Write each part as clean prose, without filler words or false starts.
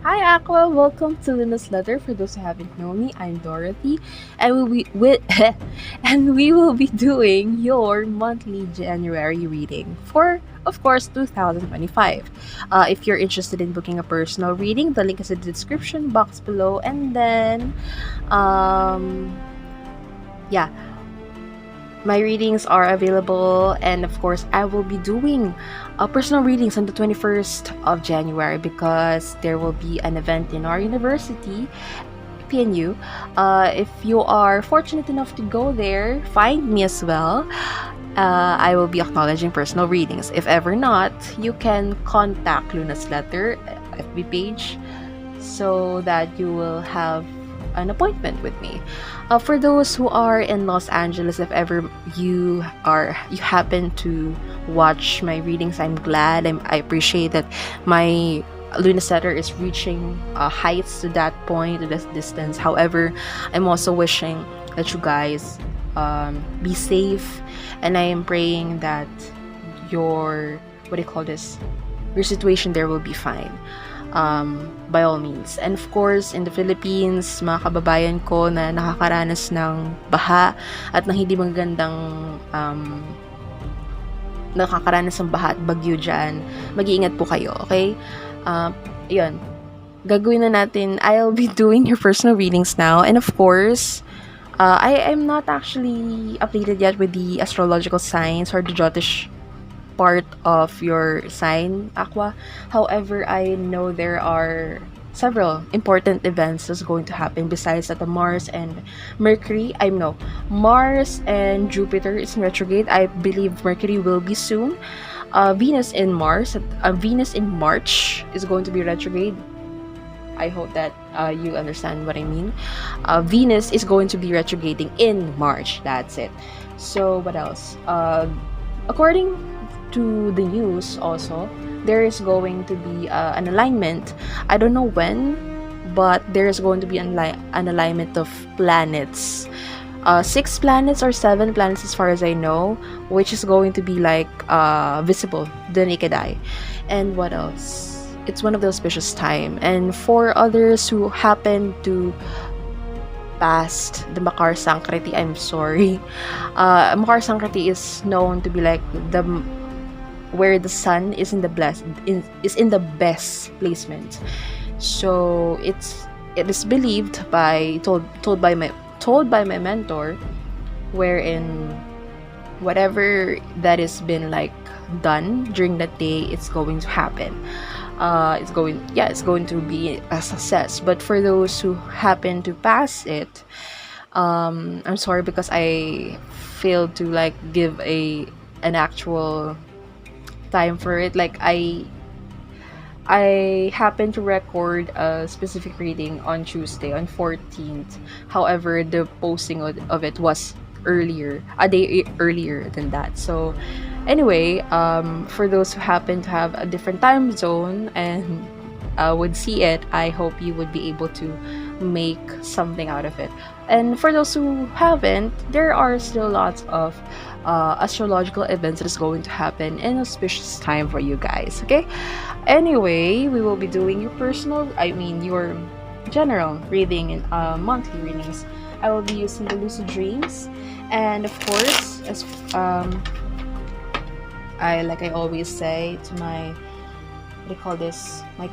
Hi Aqua, welcome to Luna's Letter. For those who haven't known me, I'm Dorothy, and we will be doing your monthly January reading for, of course, 2025. If you're interested in booking a personal reading, the link is in the description box below. And then, um, yeah, my readings are available, and of course, I will be doing personal readings on the 21st of January because there will be an event in our university, PNU. If you are fortunate enough to go there, find me as well. I will be acknowledging personal readings. If ever not, you can contact Luna's Letter FB page so that you will have an appointment with me. For those who are in Los Angeles, if ever you happen to watch my readings, I'm glad. I appreciate that my Luna's Letter is reaching heights to that point, to this distance. However, I'm also wishing that you guys be safe, and I am praying that your your situation there will be fine. By all means. And of course, in the Philippines, mga kababayan ko na nakakaranas ng baha at ng hindi magandang nakakaranas ng baha at bagyo dyan, mag-iingat po kayo, okay? Yun. Gagawin na natin. I'll be doing your personal readings now. And of course, I am not actually updated yet with the astrological signs or the Jyotish part of your sign, Aqua. However, I know there are several important events that's going to happen besides that the Mars and Jupiter is in retrograde. I believe Mercury will be soon. Venus in March is going to be retrograde. I hope that you understand what I mean. Venus is going to be retrograding in March. That's it. So what else? According to the news also, there is going to be an alignment. I don't know when, but there is going to be an alignment of planets. 6 planets or 7 planets as far as I know, which is going to be like visible, the naked eye. And what else? It's one of the auspicious time. And for others who happen to past the 𝐻𝐼𝐒, I'm sorry. 𝐻𝐼𝐒 is known to be like where the sun is in the best placement. So it is believed told by my mentor, wherein whatever that has been like done during that day, it's going to happen. It's going to be a success. But for those who happen to pass it, I'm sorry because I failed to like give an actual time for it. Like I happened to record a specific reading on Tuesday, on 14th. However, the posting of it was a day earlier than that. So anyway, for those who happen to have a different time zone and would see it, I hope you would be able to make something out of it. And for those who haven't, there are still lots of astrological events that is going to happen in auspicious time for you guys, okay? Anyway, we will be doing your general reading in monthly readings. I will be using the lucid dreams, and of course, as I always say to my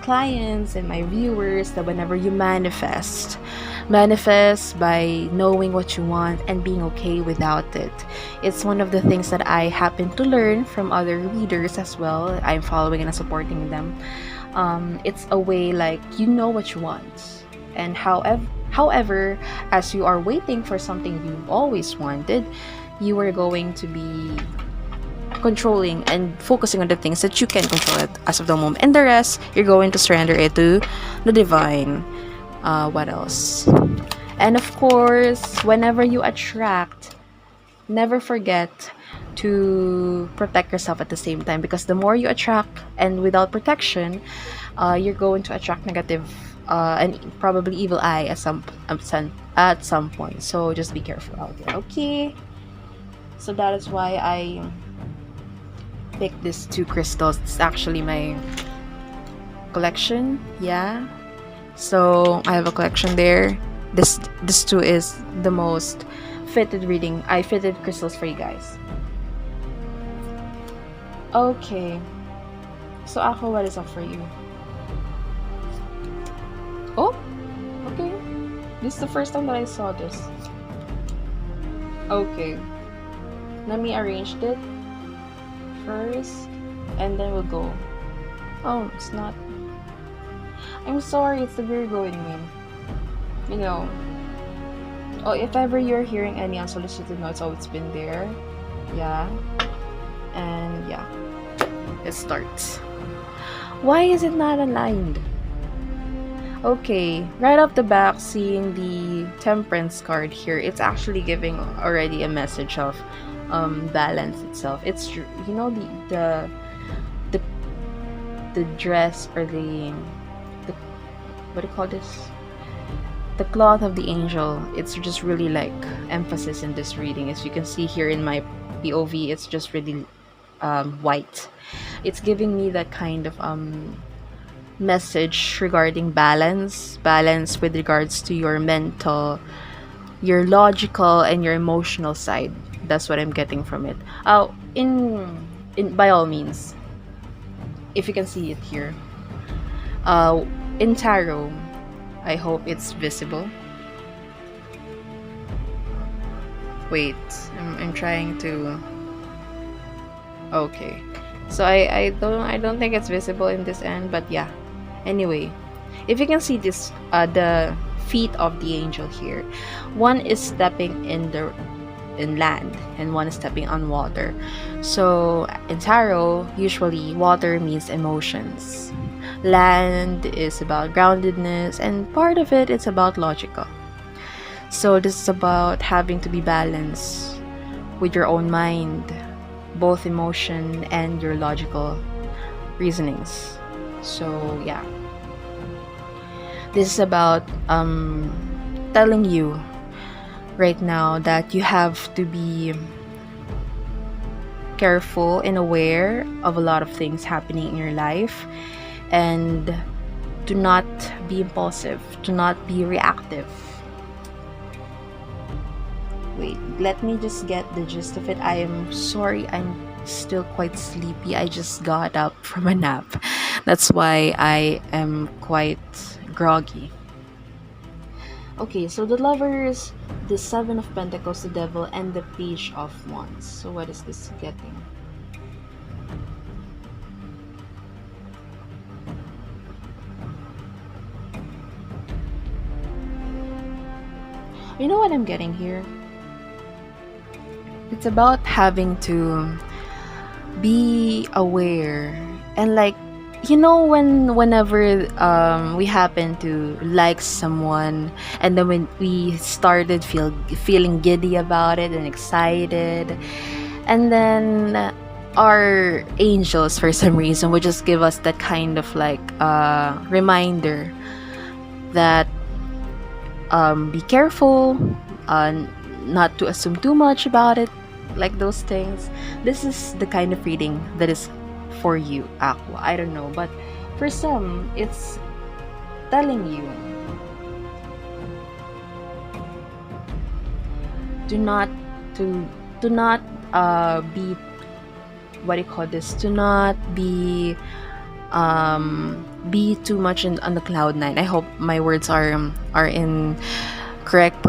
clients and my viewers, that whenever you manifest by knowing what you want and being okay without it. It's one of the things that I happen to learn from other readers as well. I'm following and supporting them. It's a way like you know what you want, and however, as you are waiting for something you've always wanted, you are going to be controlling and focusing on the things that you can control as of the moment, and the rest you're going to surrender it to the divine. What else? And of course, whenever you attract, never forget to protect yourself at the same time, because the more you attract and without protection, you're going to attract negative and probably evil eye at some point. So just be careful out there, okay? So that is why I picked these 2 crystals. It's actually my collection, yeah. So I have a collection there. This too is the most fitted reading. I fitted crystals for you guys. Okay. So Aqua, what is up for you? Oh, okay. This is the first time that I saw this. Okay. Let me arrange it first, and then we'll go. Oh, it's not. I'm sorry, it's the Virgo in me. You know. Oh, if ever you're hearing any unsolicited notes, oh, it's been there. Yeah. And yeah. It starts. Why is it not aligned? Okay, right off the back, seeing the Temperance card here, it's actually giving already a message of balance itself. It's, you know, the dress, or the what do you call this? The cloth of the angel. It's just really like emphasis in this reading. As you can see here in my POV, it's just really white. It's giving me that kind of message regarding balance with regards to your mental, your logical, and your emotional side. That's what I'm getting from it. In by all means, if you can see it here, in tarot, I hope it's visible. Wait, I'm trying to. Okay, so I don't think it's visible in this end, but yeah. Anyway, if you can see this, the feet of the angel here, one is stepping in land and one is stepping on water. So in tarot, usually water means emotions, land is about groundedness, and part of it is about logical. So this is about having to be balanced with your own mind, both emotion and your logical reasonings. So yeah, this is about telling you right now that you have to be careful and aware of a lot of things happening in your life, and do not be impulsive, do not be reactive. Wait, let me just get the gist of it. I am sorry, I'm still quite sleepy. I just got up from a nap. That's why I am quite groggy. Okay, so the Lovers, the Seven of Pentacles, the Devil, and the Page of Wands. So what is this getting? You know what I'm getting here? It's about having to be aware, and like, you know, whenever we happen to like someone, and then when we started feeling giddy about it and excited, and then our angels for some reason would just give us that kind of like reminder that be careful, not to assume too much about it, like those things. This is the kind of reading that is for you, Aqua. I don't know, but for some, it's telling you do not be, what do you call this? Do not be too much on the cloud nine. I hope my words are in correct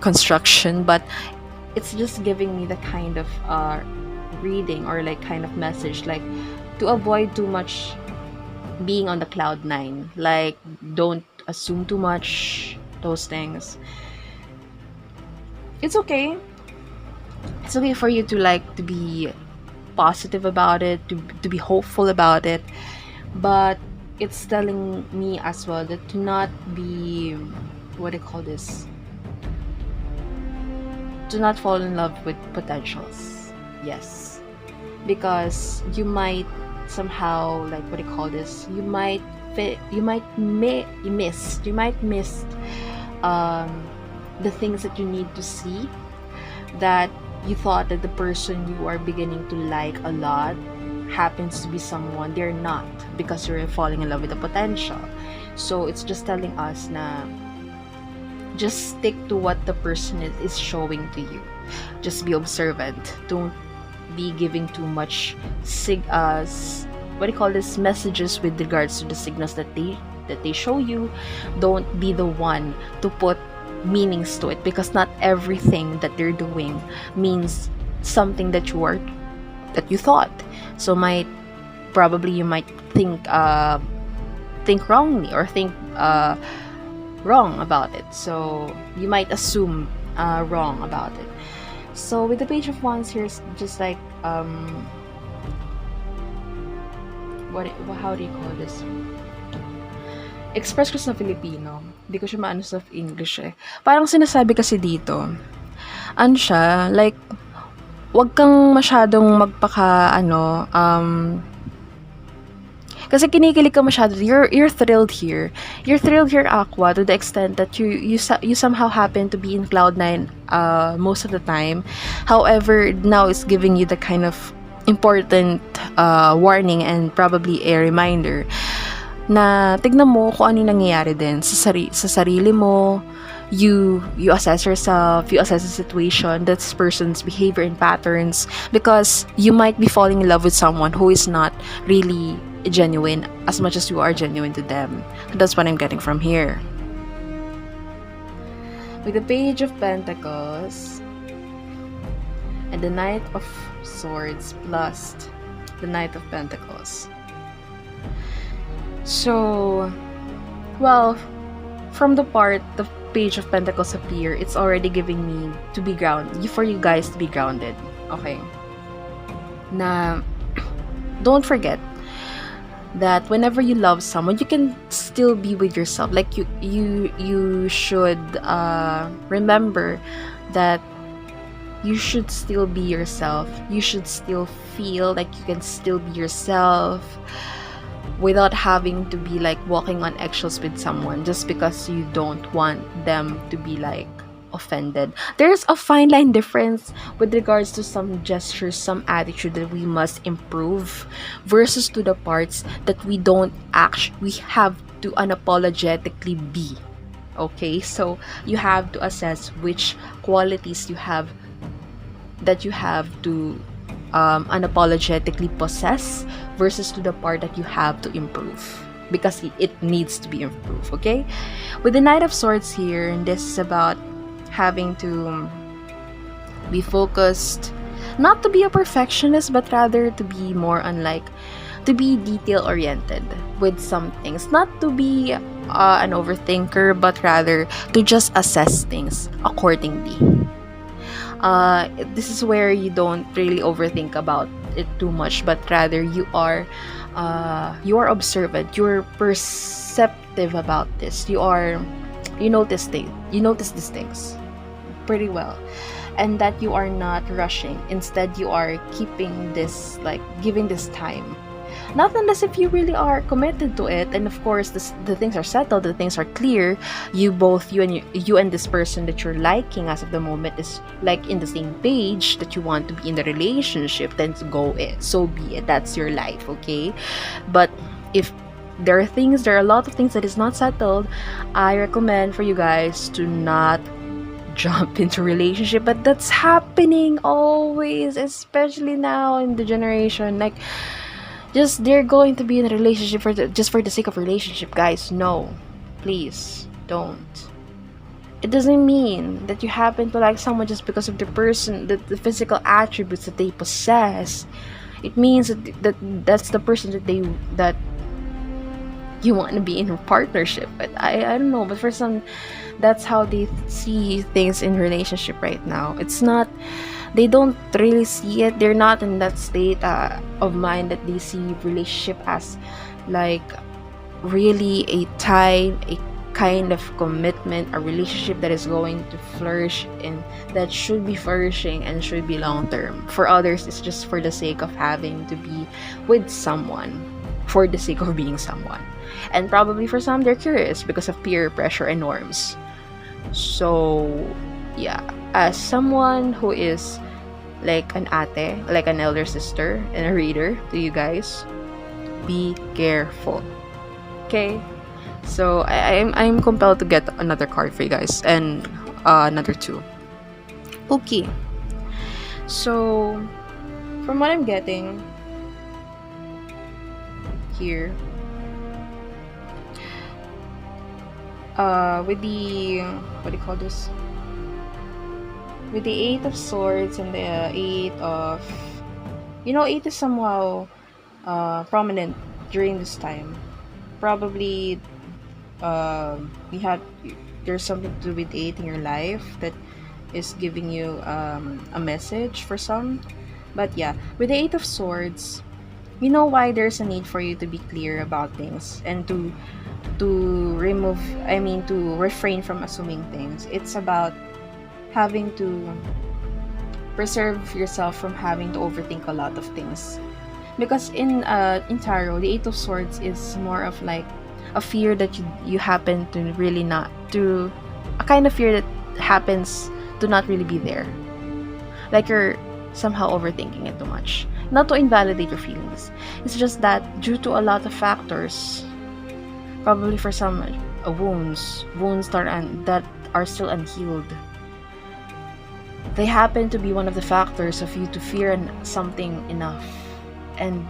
construction, but it's just giving me the kind of reading, or like kind of message, like to avoid too much being on the cloud nine. Like, don't assume too much, those things. It's okay for you to like to be positive about it, to be hopeful about it, but it's telling me as well that to not be, what do you call this, do not fall in love with potentials. Yes, because you might somehow, like, what do you call this, you might miss the things that you need to see, that you thought that the person you are beginning to like a lot happens to be someone they're not, because you're falling in love with the potential. So it's just telling us na just stick to what the person is showing to you. Just be observant. Don't be giving too much what do you call this, messages with regards to the signals that they show you. Don't be the one to put meanings to it, because not everything that they're doing means something that you thought. So you might think wrongly, or think wrong about it. So you might assume wrong about it. So with the Page of Wands here, it's just like how do you call this? Express ko sa Filipino. Hindi ko siya maano sa English eh. Parang sinasabi kasi dito, ano siya, like, wag kang masyadong kasi kinikilig ka masyado. You're thrilled here. You're thrilled here, Aqua, to the extent that you somehow happen to be in cloud 9 most of the time. However, now it's giving you the kind of important warning and probably a reminder na tignan mo kung ano yung nangyayari din sa sarili mo. You assess yourself, you assess the situation, this person's behavior and patterns, because you might be falling in love with someone who is not really genuine as much as you are genuine to them. That's what I'm getting from here. With the Page of Pentacles and the Knight of Swords plus the Knight of Pentacles. So, well, from the part the Page of Pentacles appear, it's already giving me to be grounded, for you guys to be grounded. Okay. Na, don't forget that whenever you love someone, you can still be with yourself. Like you should remember that you should still be yourself. You should still feel like you can still be yourself without having to be like walking on eggshells with someone just because you don't want them to be like offended. There's a fine line difference with regards to some gestures, some attitude that we must improve versus to the parts that we have to unapologetically be. Okay, so you have to assess which qualities you have to unapologetically possess versus to the part that you have to improve, because it needs to be improved. Okay, with the Knight of Swords here, and this is about having to be focused, not to be a perfectionist, but rather to be more to be detail oriented with some things, not to be an overthinker, but rather to just assess things accordingly. This is where you don't really overthink about it too much, but rather you are observant, you're perceptive about this, you notice these things pretty well, and that you are not rushing. Instead, you are keeping this, like, giving this time, not unless if you really are committed to it, and of course the things are settled, the things are clear, you and this person that you're liking as of the moment is like in the same page, that you want to be in the relationship, then so be it, that's your life. Okay, but if there are a lot of things that is not settled, I recommend for you guys to not jump into relationship. But that's happening always, especially now in the generation, like, just they're going to be in a relationship just for the sake of relationship. Guys, no, please don't. It doesn't mean that you happen to like someone just because of the person, the physical attributes that they possess. It means that's the person that you want to be in a partnership. But I don't know, but for some, that's how they see things in relationship right now. It's not, they don't really see it, they're not in that state of mind that they see relationship as like really a kind of commitment, a relationship that is going to flourish and that should be flourishing and should be long term. For others, it's just for the sake of having to be with someone, for the sake of being someone. And probably for some, they're curious because of peer pressure and norms. So yeah, as someone who is like an ate, like an elder sister and a reader to you guys, be careful. Okay, So I'm compelled to get another card for you guys, and another two. Okay. So from what I'm getting here, with the, what do you call this? With the Eight of Swords and the Eight of, Eight is somehow prominent during this time. Probably we had there's something to do with eight in your life that is giving you a message for some. But yeah, with the Eight of Swords, you know why there's a need for you to be clear about things and to refrain from assuming things. It's about having to preserve yourself from having to overthink a lot of things. Because in tarot, the Eight of Swords is more of like a fear that you happen to really not to, a kind of fear that happens to not really be there. Like you're somehow overthinking it too much. Not to invalidate your feelings. It's just that due to a lot of factors, probably for some wounds that are still unhealed, they happen to be one of the factors of you to fear something enough. And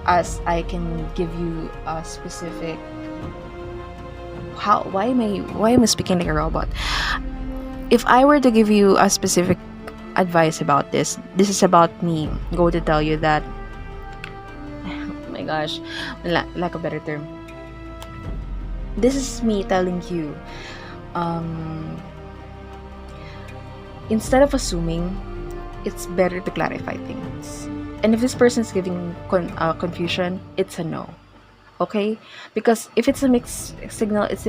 as I can give you a specific, why am I speaking like a robot? If I were to give you a specific advice about this is about me going to tell you that, oh my gosh, lack of better term, this is me telling you, instead of assuming, it's better to clarify things. And if this person is giving confusion, it's a no. Okay? Because if it's a mixed signal, if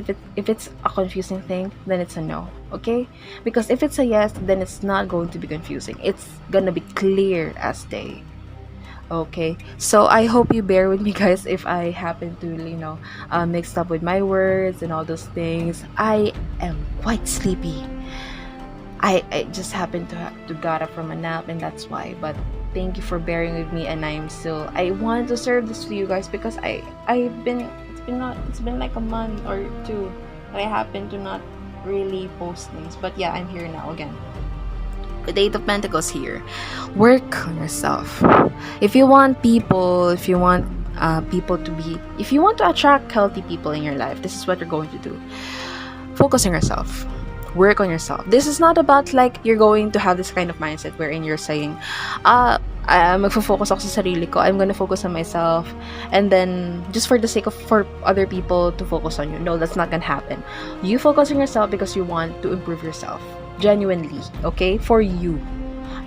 it's a confusing thing, then it's a no. Okay? Because if it's a yes, then it's not going to be confusing. It's gonna be clear as day. Okay? So I hope you bear with me, guys, if I happen to, mixed up with my words and all those things. I am quite sleepy. I just happened to got up from a nap, and that's why. But thank you for bearing with me, and I want to serve this to you guys, because it's been like a month or two that I happen to not really post things. But yeah, I'm here now again. The Eight of Pentacles here. Work on yourself. If you want people to attract healthy people in your life, this is what you're going to do. Focus on yourself. Work on yourself. This is not about like you're going to have this kind of mindset wherein you're saying, magfo-focus ako sa sarili ko, I'm gonna focus on myself, and then just for the sake of for other people to focus on you. No, that's not gonna happen. You focus on yourself because you want to improve yourself genuinely, okay, for you,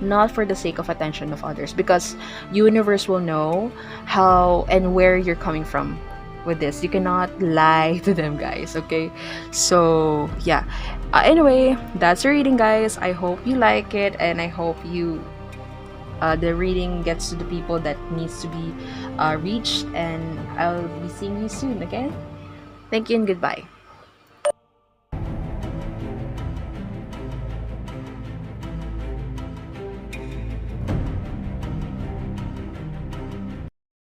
not for the sake of attention of others, because universe will know how and where you're coming from with this. You cannot lie to them, guys, okay? So yeah, anyway, that's the reading, guys. I hope you like it, and I hope you the reading gets to the people that needs to be reached, and I'll be seeing you soon, okay? Thank you and goodbye.